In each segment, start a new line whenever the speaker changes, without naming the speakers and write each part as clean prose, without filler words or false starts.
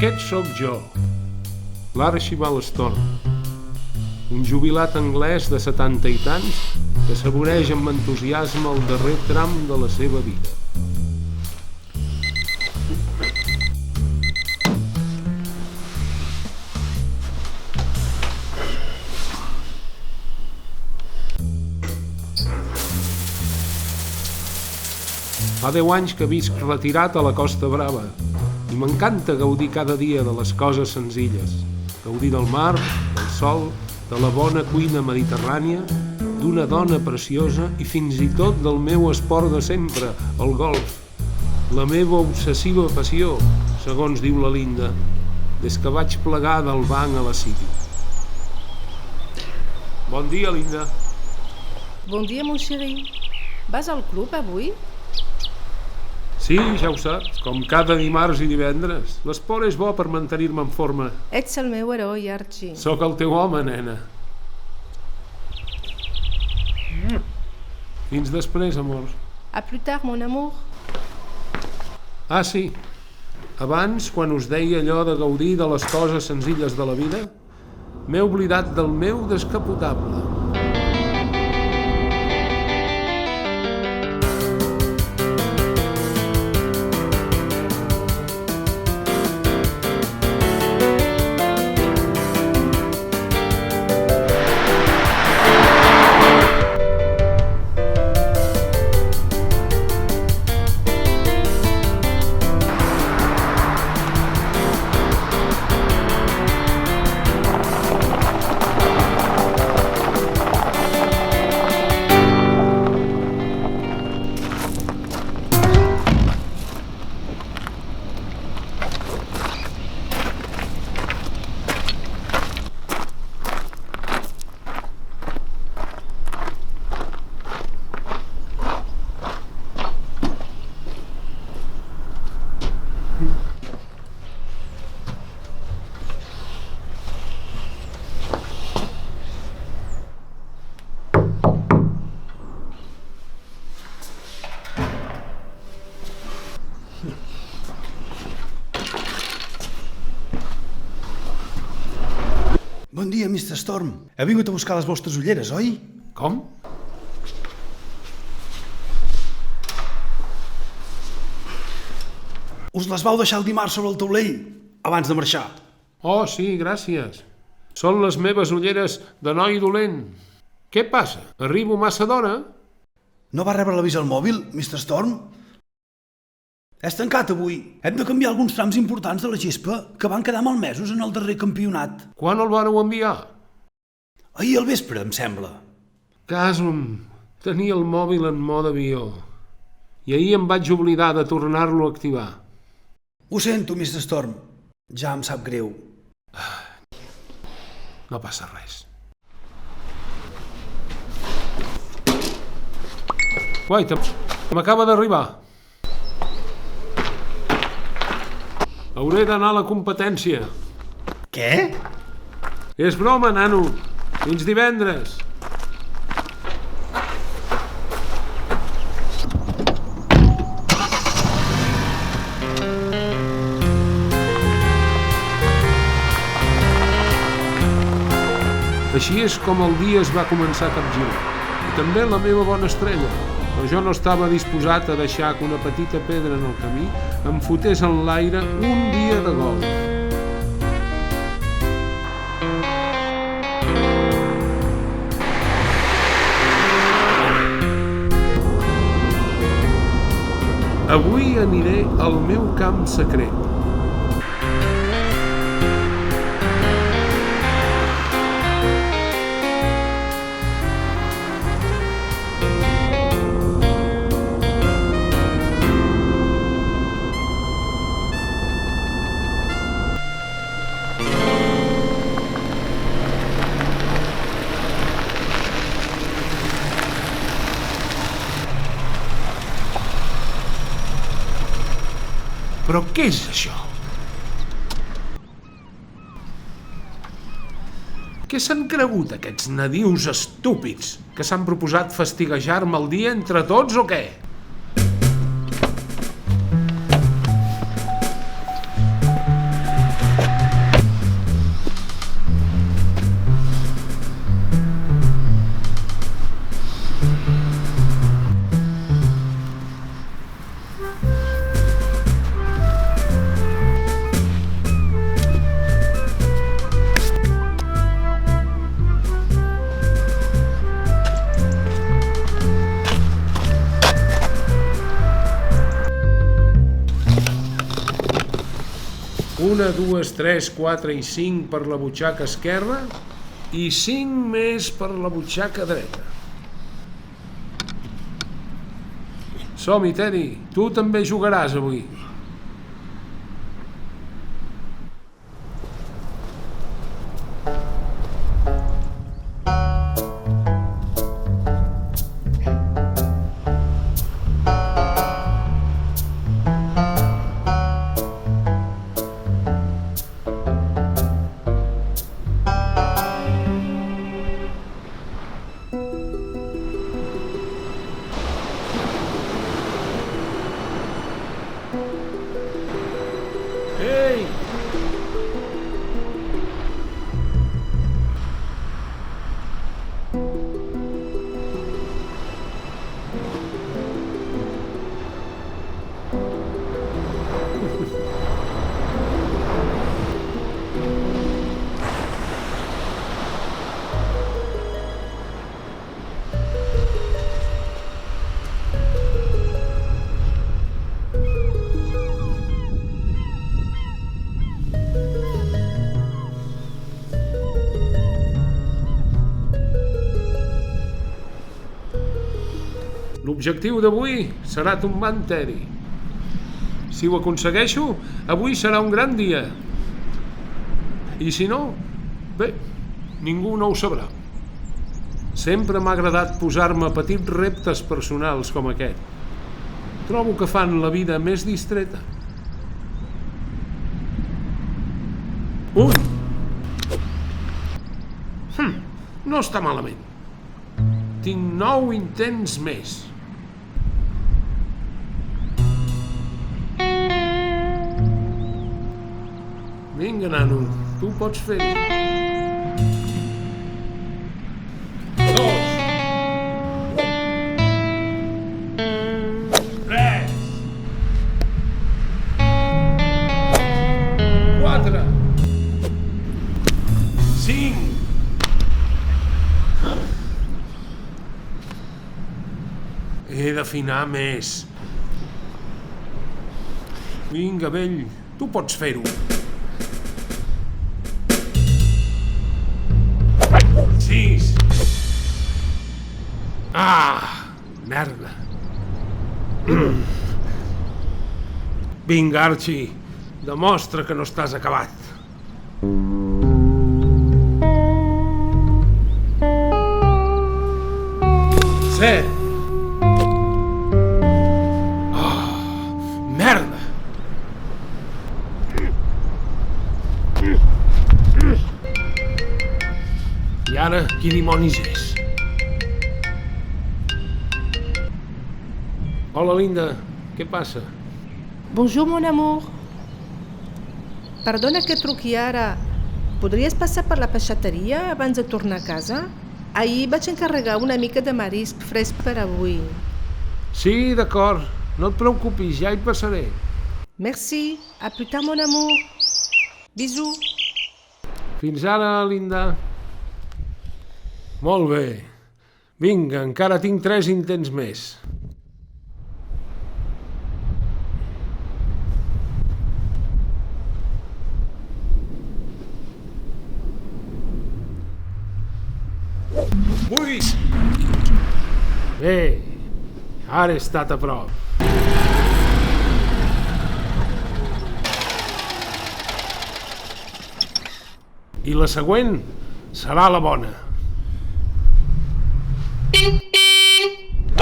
Aquest sóc jo, l'Archibald Storm, un jubilat anglès de 70 i tants que saboreja amb entusiasme el darrer tram de la seva vida. Fa 10 anys que visc retirat a la Costa Brava i m'encanta gaudir cada dia de les coses senzilles. Gaudir del mar, del sol, de la bona cuina mediterrània, d'una dona preciosa i fins i tot del meu esport de sempre, el golf. La meva obsessiva passió, segons diu la Linda, des que vaig plegar del banc a la City. Bon dia, Linda.
Bon dia, mon chéri. Vas al club avui?
Sí, ja ho saps, com cada dimarts i divendres. L'esport és bo per mantenir-me en forma.
Ets el meu heroi, Archie.
Sóc el teu home, nena. Fins després, amor.
A plus tard, mon amour.
Ah, sí. Abans, quan us deia allò de gaudir de les coses senzilles de la vida, m'he oblidat del meu descapotable.
Bon dia, Mr. Storm. He vingut a buscar les vostres ulleres, oi?
Com?
Us les vau deixar el dimarts sobre el taulell, abans de marxar.
Oh, sí, gràcies. Són les meves ulleres de noi dolent. Què passa? Arribo massa d'hora?
No va rebre l'avís al mòbil, Mr. Storm? És tancat avui. Hem de canviar alguns trams importants de la gespa que van quedar malmesos en el darrer campionat.
Quan el vareu enviar?
Ahir al vespre, em sembla.
Casum, tenia el mòbil en mode avió i ahir em vaig oblidar de tornar-lo a activar.
Ho sento, Mr. Storm. Ja em sap greu.
No passa res. Guaita, m'acaba d'arribar. Hauré d'anar a la competència.
Què?
És broma, nano. Fins divendres. Així és com el dia es va començar a capgirar. I també la meva bona estrella. Però jo no estava disposat a deixar que una petita pedra en el camí em fotés en l'aire un dia de golf. Avui aniré al meu camp secret. Però què és això? Què s'han cregut aquests nadius estúpids que s'han proposat fastiguejar-me el dia entre tots o què? 1, 2, 3, 4 i 5 per la butxaca esquerra i 5 més per la butxaca dreta. Som-hi, Teddy. Tu també jugaràs avui. Ei! L'objectiu d'avui serà tombar en Teddy. Si ho aconsegueixo, avui serà un gran dia. I si no, bé, ningú no ho sabrà. Sempre m'ha agradat posar-me petits reptes personals com aquest. Trobo que fan la vida més distreta. No està malament. Tinc 9 intents més. Vinga, nano, tu pots fer-ho. 2. 3. 4. 5. He d'afinar més. Vinga, vell, tu pots fer-ho. 6. Merda. Vinga, Archie, demostra que no estàs acabat. 7. Merda! I ara, qui dimonis és? Hola, Linda. Què passa?
Bonjour, mon amour. Perdona que truqui ara. Podries passar per la peixateria abans de tornar a casa? Ahir vaig encarregar una mica de marisc fresc per avui.
Sí, d'acord. No et preocupis, ja hi passaré.
Merci. À plus tard, mon amour. Bisous.
Fins ara, Linda. Molt bé. Vinga, encara tinc 3 intents més. Ui! Bé, ara he estat a prop. I la següent serà la bona.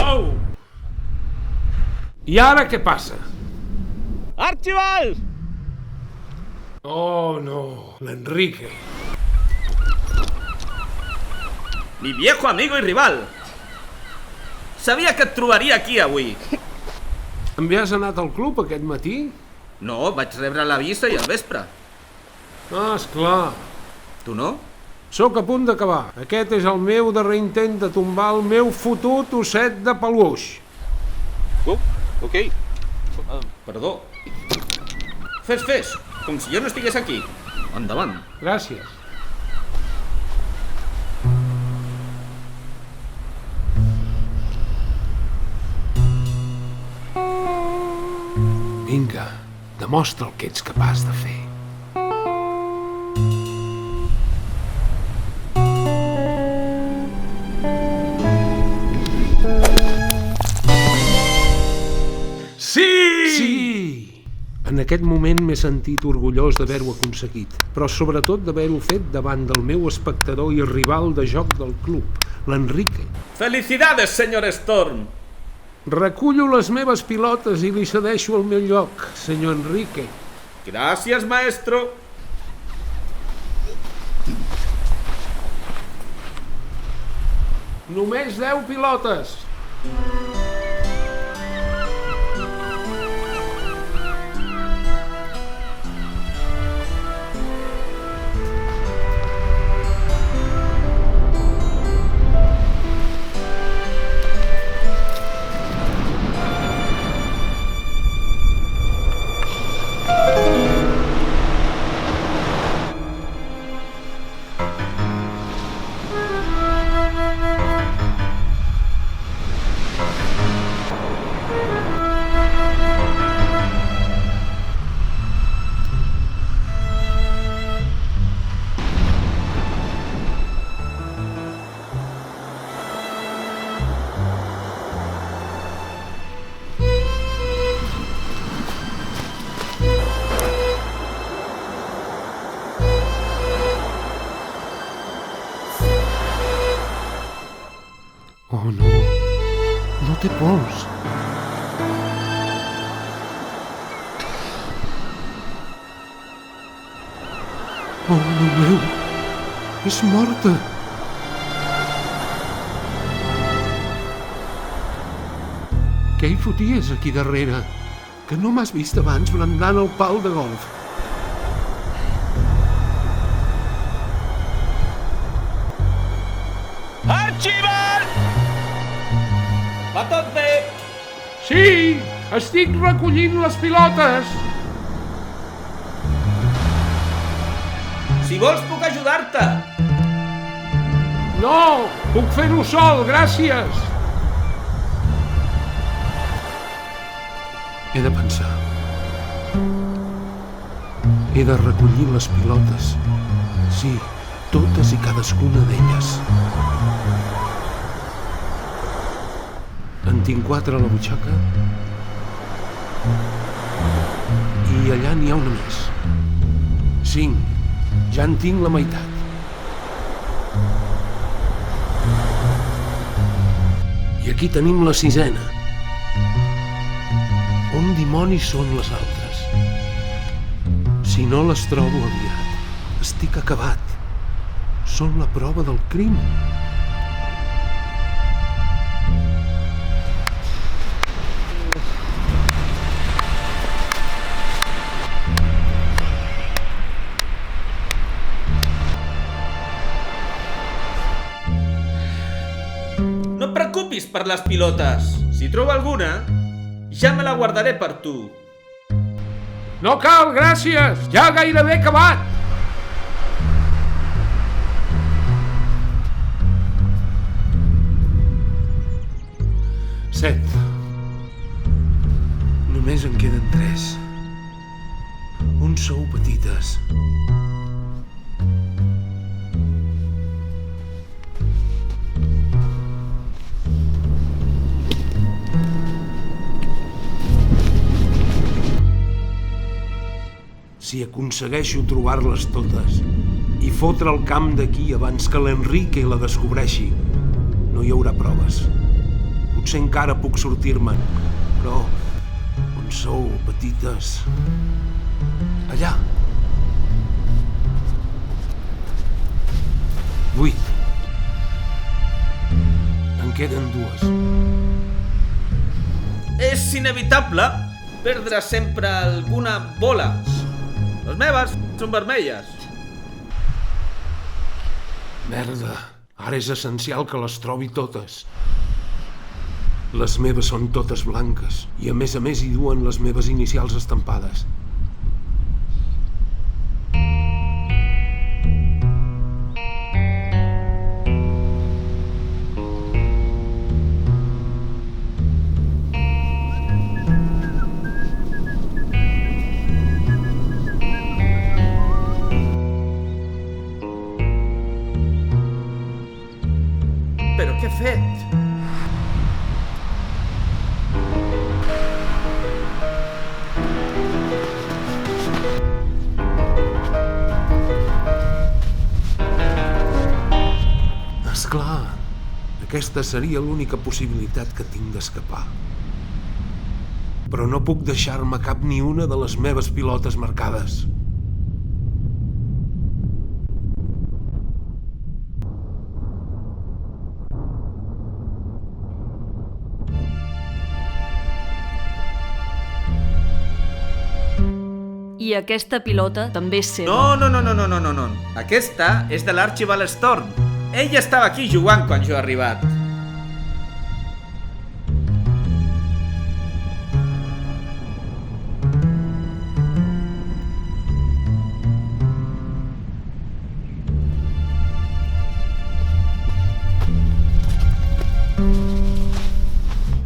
Oh! I ara què passa?
Archibald!
Oh, no, l'Enrique.
Mi viejo amigo y rival. Sabia que et trobaria aquí avui.
Has anat al club aquest matí?
No, vaig rebre l'avís ahir al vespre.
Esclar.
Tu no?
Sóc a punt d'acabar. Aquest és el meu darrer intent de tombar el meu fotut osset de peluix.
Ok. Perdó. Fes, com si jo no estigués aquí. Endavant.
Gràcies. Vinga, demostra el que ets capaç de fer. aquest moment m'he sentit orgullós d'haver-ho aconseguit, però sobretot d'haver-ho fet davant del meu espectador i rival de joc del club, l'Enrique.
¡Felicidades, señor Storm!
Recullo les meves pilotes i li cedeixo el meu lloc, senyor Enrique.
Gracias, maestro.
Només 10 pilotes. Oh, no. No té pols. Oh, Déu meu. És morta. Què hi foties aquí darrere? Que no m'has vist abans brandant el pal de golf.
Archibald! Va tot bé?
Sí, estic recollint les pilotes.
Si vols puc ajudar-te.
No, puc fer-ho sol, gràcies. He de pensar. He de recollir les pilotes. Sí, totes i cadascuna d'elles. En tinc 4 a la butxaca i allà n'hi ha una més. 5. Ja en tinc la meitat. I aquí tenim la 6a. On dimonis són les altres? Si no les trobo aviat, estic acabat. Són la prova del crim.
No et preocupis per les pilotes. Si trobo alguna, ja me la guardaré per tu.
No cal, gràcies. Ja gairebé acabat. Set. Només en queden 3. On sou petites? Si aconsegueixo trobar-les totes i fotre el camp d'aquí abans que l'Enrique la descobreixi, no hi haurà proves. Potser encara puc sortir-me'n, però on sou, petites? Allà. 8. En queden 2.
És inevitable perdre sempre alguna bola. Les meves són vermelles.
Merda, ara és essencial que les trobi totes. Les meves són totes blanques i a més hi duen les meves inicials estampades.
Però què he fet?
És clar, aquesta seria l'única possibilitat que tinc d'escapar. Però no puc deixar-me cap ni una de les meves pilotes marcades.
I aquesta pilota també és seva.
No. Aquesta és de l'Archibald Storm. Ell estava aquí jugant quan jo he arribat.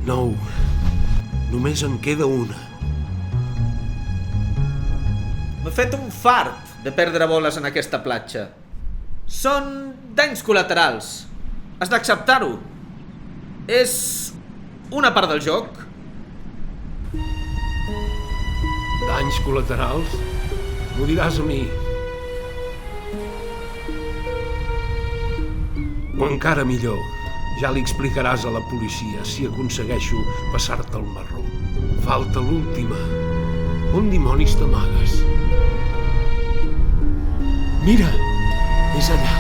No, només en queda una.
M'he fet un fart de perdre boles en aquesta platja. Són danys col·laterals. Has d'acceptar-ho. És una part del joc.
Danys col·laterals? M'ho diràs a mi. O encara millor, ja li explicaràs a la policia si aconsegueixo passar-te el marró. Falta l'última. On dimonis t'amagues? Mira, és allà.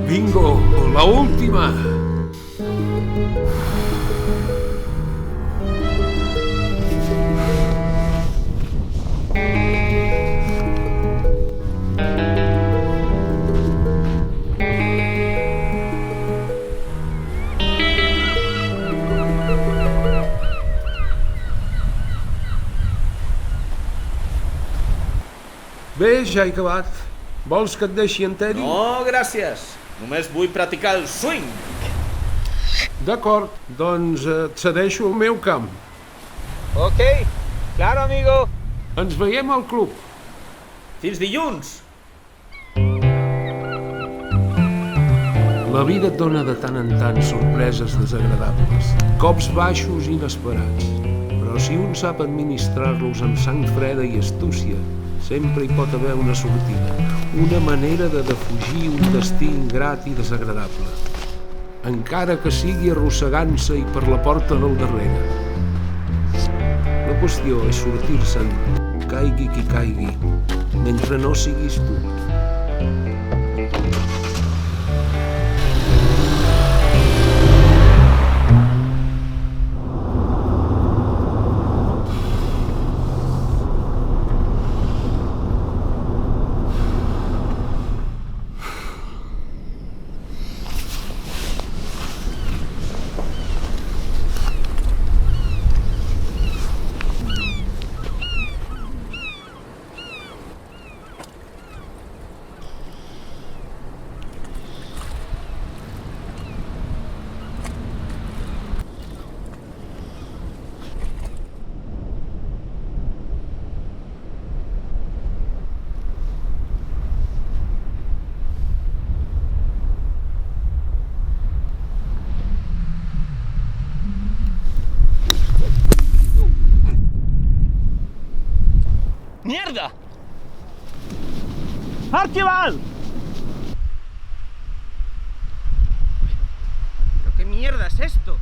Bingo, la última. Bé, ja he acabat. Vols que et deixi en Teddy?
No, gràcies. Només vull practicar el swing.
D'acord, doncs et cedeixo el meu camp.
Ok, claro, amigo.
Ens veiem al club.
Fins dilluns.
La vida et dona de tant en tant sorpreses desagradables, cops baixos inesperats. Però si un sap administrar-los amb sang freda i astúcia, sempre hi pot haver una sortida, una manera de defugir un destí ingrat i desagradable, encara que sigui arrossegant-se i per la porta del darrere. La qüestió és sortir-se'n, caigui qui caigui, mentre no siguis tu.
¡Mierda! ¡Archibald! ¿Pero qué mierda es esto?